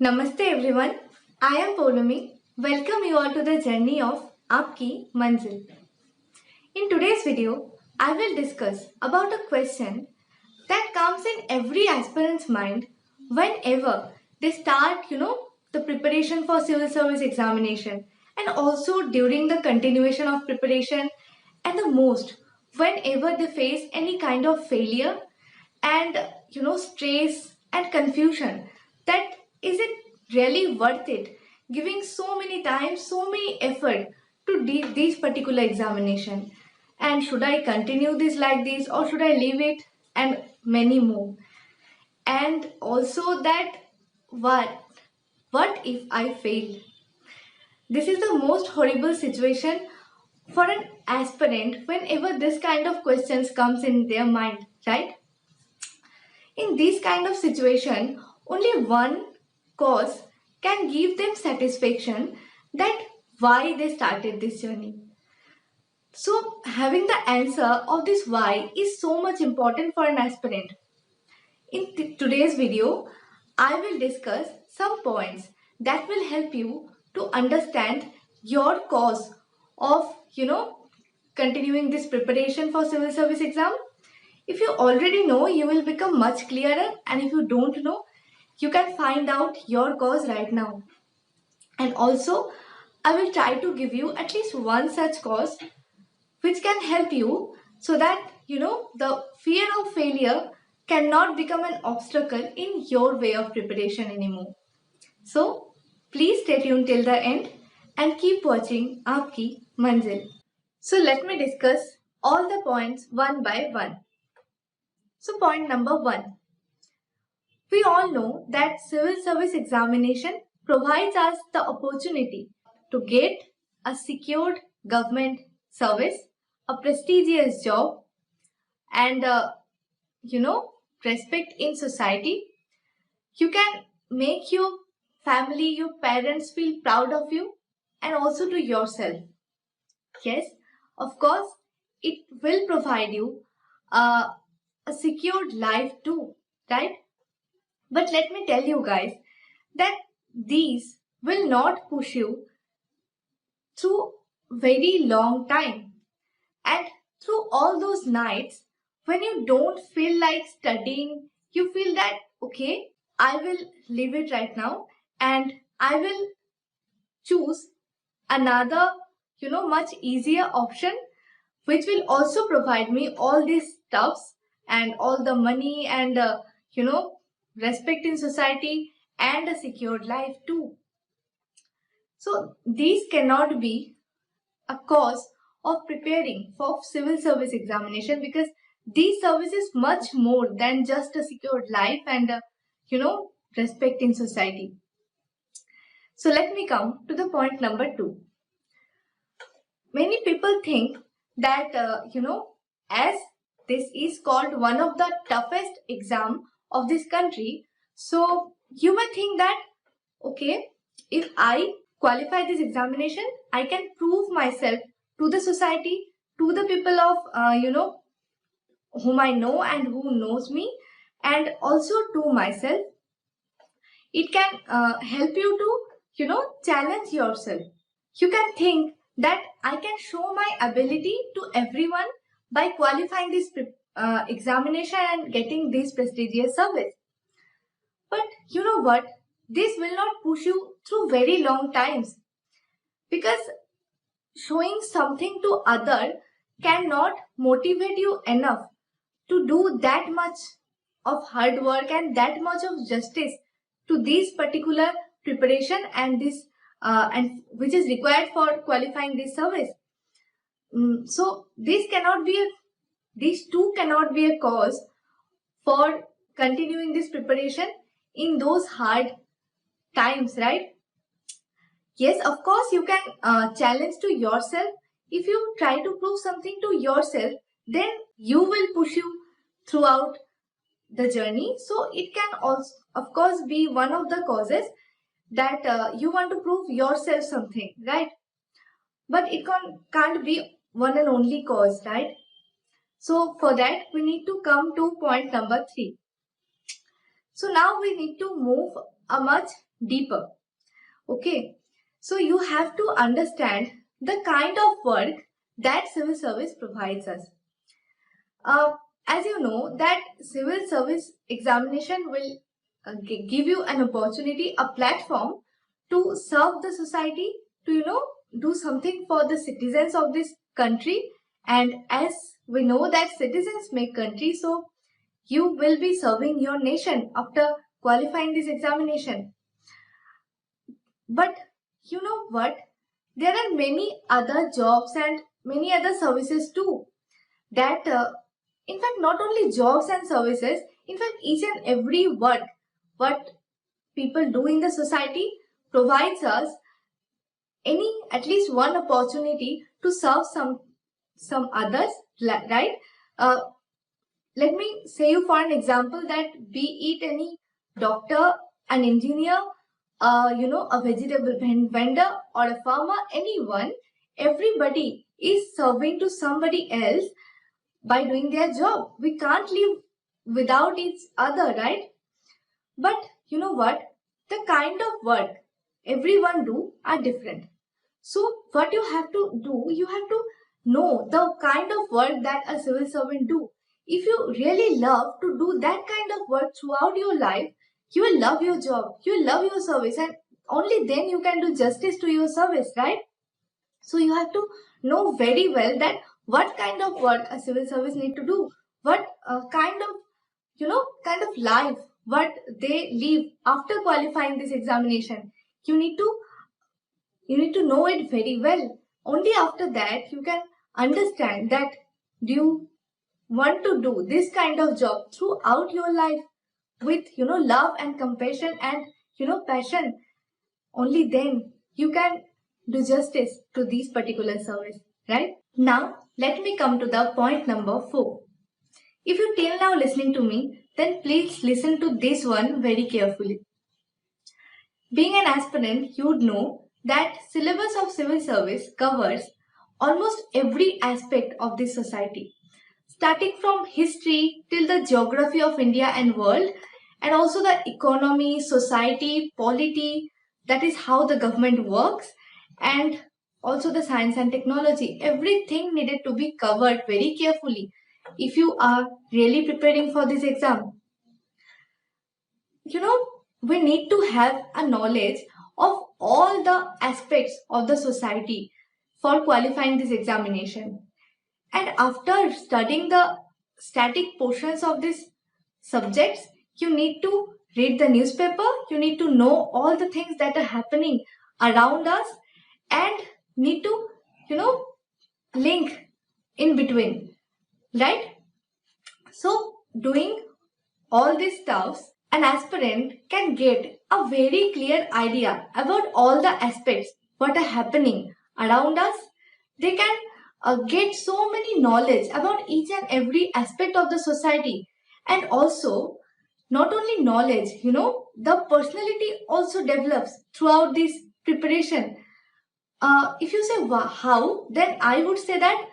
Namaste everyone. I am Poulami. Welcome you all to the journey of Aapki Manzil. In today's video, I will discuss about a question that comes in every aspirant's mind whenever they start, the preparation for civil service examination, and also during the continuation of preparation, and the most whenever they face any kind of failure and stress and confusion, that is it really worth it giving so many times, so many effort to these particular examination, and should I continue this like this or should I leave it, and many more. And also that, what if I fail? This is the most horrible situation for an aspirant whenever this kind of questions comes in their mind, right? In this kind of situation, only one cause can give them satisfaction, that why they started this journey. So having the answer of this why is so much important for an aspirant. In today's video, I will discuss some points that will help you to understand your cause of, continuing this preparation for civil service exam. If you already know, you will become much clearer, and if you don't know, you can find out your cause right now. And also, I will try to give you at least one such cause which can help you, so that the fear of failure cannot become an obstacle in your way of preparation anymore. So, please stay tuned till the end and keep watching Aapki Manzil. So, let me discuss all the points one by one. So, point number one. We all know that civil service examination provides us the opportunity to get a secured government service, a prestigious job, and respect in society. You can make your family, your parents feel proud of you, and also to yourself. Yes, of course, it will provide you a secured life too, right? But let me tell you guys that these will not push you through very long time, and through all those nights when you don't feel like studying, you feel that okay, I will leave it right now and I will choose another much easier option, which will also provide me all these stuffs and all the money and respect in society and a secured life too. So these cannot be a cause of preparing for civil service examination, because these services much more than just a secured life and respect in society. So let me come to the point number two. Many people think that as this is called one of the toughest exam of this country, so you may think that okay, if I qualify this examination, I can prove myself to the society, to the people of whom I know and who knows me, and also to myself. It can help you to challenge yourself. You can think that I can show my ability to everyone by qualifying this examination and getting this prestigious service. But you know what? This will not push you through very long times, because showing something to other cannot motivate you enough to do that much of hard work and that much of justice to this particular preparation and this and which is required for qualifying this service. So these two cannot be a cause for continuing this preparation in those hard times, right? Yes, of course, you can challenge to yourself. If you try to prove something to yourself, then you will push you throughout the journey. So it can also, of course, be one of the causes that you want to prove yourself something, right? But it can't be one and only cause, right? So for that, we need to come to point number three. So now we need to move a much deeper. Okay, so you have to understand the kind of work that civil service provides us. Uh, as you know that civil service examination will give you an opportunity, a platform to serve the society, to do something for the citizens of this country. And as we know that citizens make country, so you will be serving your nation after qualifying this examination. But you know what? There are many other jobs and many other services too that in fact not only jobs and services, in fact each and every work what people do in the society provides us any at least one opportunity to serve some others, right? uh, let me say you for an example that be it any doctor, an engineer, a vegetable vendor or a farmer, anyone, everybody is serving to somebody else by doing their job. We can't live without each other, right? But you know what? The kind of work everyone do are different. So what you have to do, you have to know the kind of work that a civil servant do. If you really love to do that kind of work throughout your life, you will love your job, you will love your service, and only then you can do justice to your service, right? So you have to know very well that what kind of work a civil service need to do, what kind of kind of life what they live after qualifying this examination. You need to know it very well. Only after that you can understand that do you want to do this kind of job throughout your life with love and compassion and passion. Only then you can do justice to this particular service, right? Now let me come to the point number 4. If you till now listening to me, then please listen to this one very carefully. Being an aspirant, you'd know that syllabus of civil service covers almost every aspect of this society, starting from history till the geography of India and world, and also the economy, society, polity, that is how the government works, and also the science and technology. Everything needed to be covered very carefully if you are really preparing for this exam. We need to have a knowledge of all the aspects of the society for qualifying this examination. And after studying the static portions of these subjects, you need to read the newspaper, you need to know all the things that are happening around us, and need to, link in between, right? So, doing all these stuffs, an aspirant can get a very clear idea about all the aspects what are happening around us. They can get so many knowledge about each and every aspect of the society, and also not only knowledge, the personality also develops throughout this preparation. If you say how, then I would say that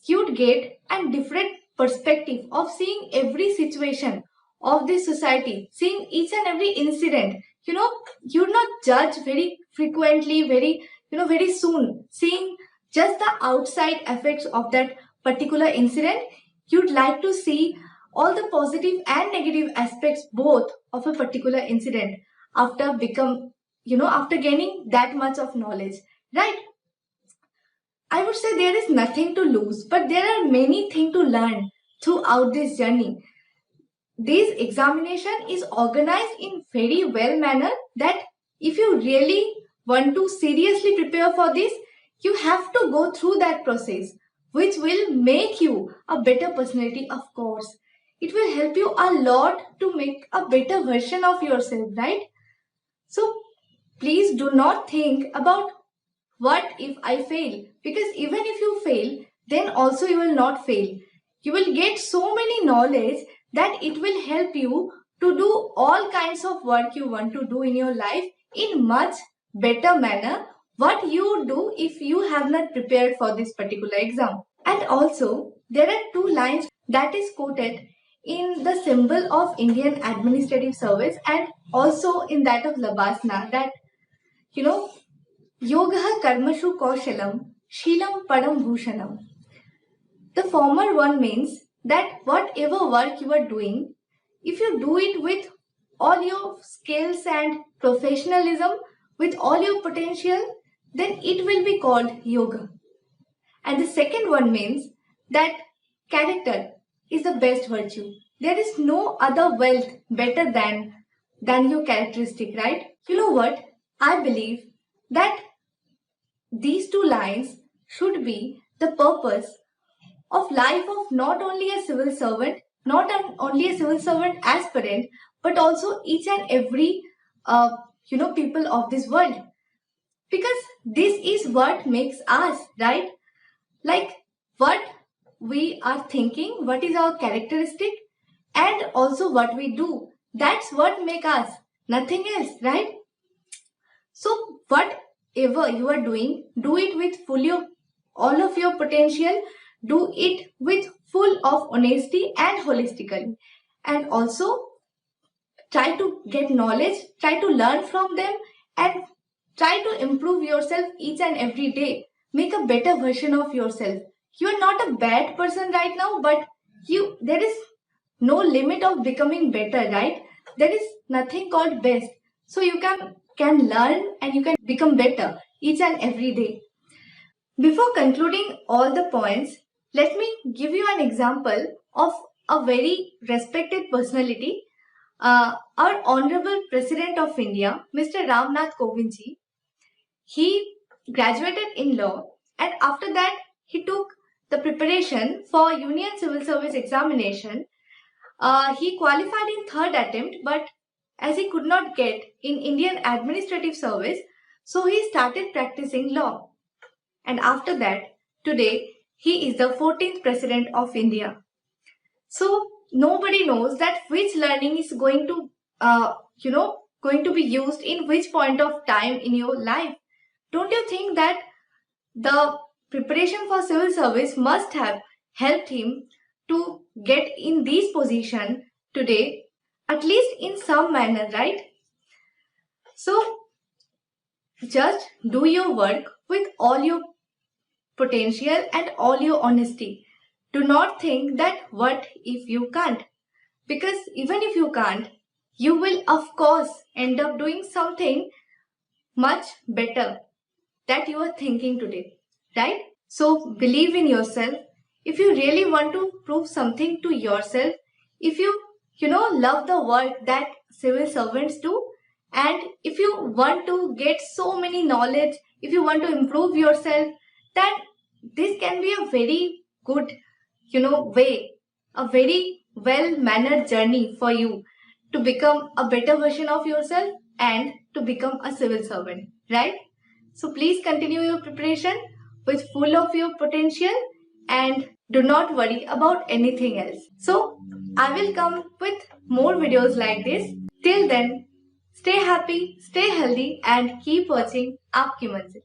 you'd get a different perspective of seeing every situation of this society, seeing each and every incident. You'd not judge very frequently, very soon, seeing just the outside effects of that particular incident. You'd like to see all the positive and negative aspects both of a particular incident after after gaining that much of knowledge, right? I would say there is nothing to lose, but there are many things to learn throughout this journey. This examination is organized in very well manner that if you really want to seriously prepare for this, you have to go through that process, which will make you a better personality, of course. It will help you a lot to make a better version of yourself, right? So please do not think about what if I fail, because even if you fail, then also you will not fail. You will get so many knowledge that it will help you to do all kinds of work you want to do in your life in much better manner what you do if you have not prepared for this particular exam. And also there are two lines that is quoted in the symbol of Indian administrative service and also in that of Labasana that, yoga karmashu kaushalam, shilam padam bhushanam. The former one means that whatever work you are doing, if you do it with all your skills and professionalism, with all your potential, then it will be called yoga. And the second one means that character is the best virtue. There is no other wealth better than your characteristic, right? You know what? I believe that these two lines should be the purpose of life of not only a civil servant, only a civil servant aspirant, but also each and every people of this world. Because this is what makes us, right? Like what we are thinking, what is our characteristic, and also what we do. That's what make us, nothing else, right? So whatever you are doing, do it with all of your potential. Do it with full of honesty and holistically. And also try to get knowledge, try to learn from them, and try to improve yourself each and every day. Make a better version of yourself. You are not a bad person right now, but there is no limit of becoming better, right? There is nothing called best. So you can learn and you can become better each and every day. Before concluding all the points, let me give you an example of a very respected personality, our Honorable President of India, Mr. Ramnath Kovindji. He graduated in law and after that he took the preparation for Union Civil Service examination. He qualified in third attempt, but as he could not get in Indian administrative service, so he started practicing law. And after that, today, he is the 14th President of India. So, nobody knows that which learning is going to be used in which point of time in your life. Don't you think that the preparation for civil service must have helped him to get in this position today, at least in some manner, right? So, just do your work with all your potential and all your honesty. Do not think that what if you can't, because even if you can't, you will of course end up doing something much better that you are thinking today, right? So believe in yourself. If you really want to prove something to yourself, if you love the work that civil servants do, and if you want to get so many knowledge, if you want to improve yourself, then this can be a very good, way, a very well-mannered journey for you to become a better version of yourself and to become a civil servant, right? So please continue your preparation with full of your potential and do not worry about anything else. So I will come with more videos like this. Till then, stay happy, stay healthy and keep watching Aapki Manzil.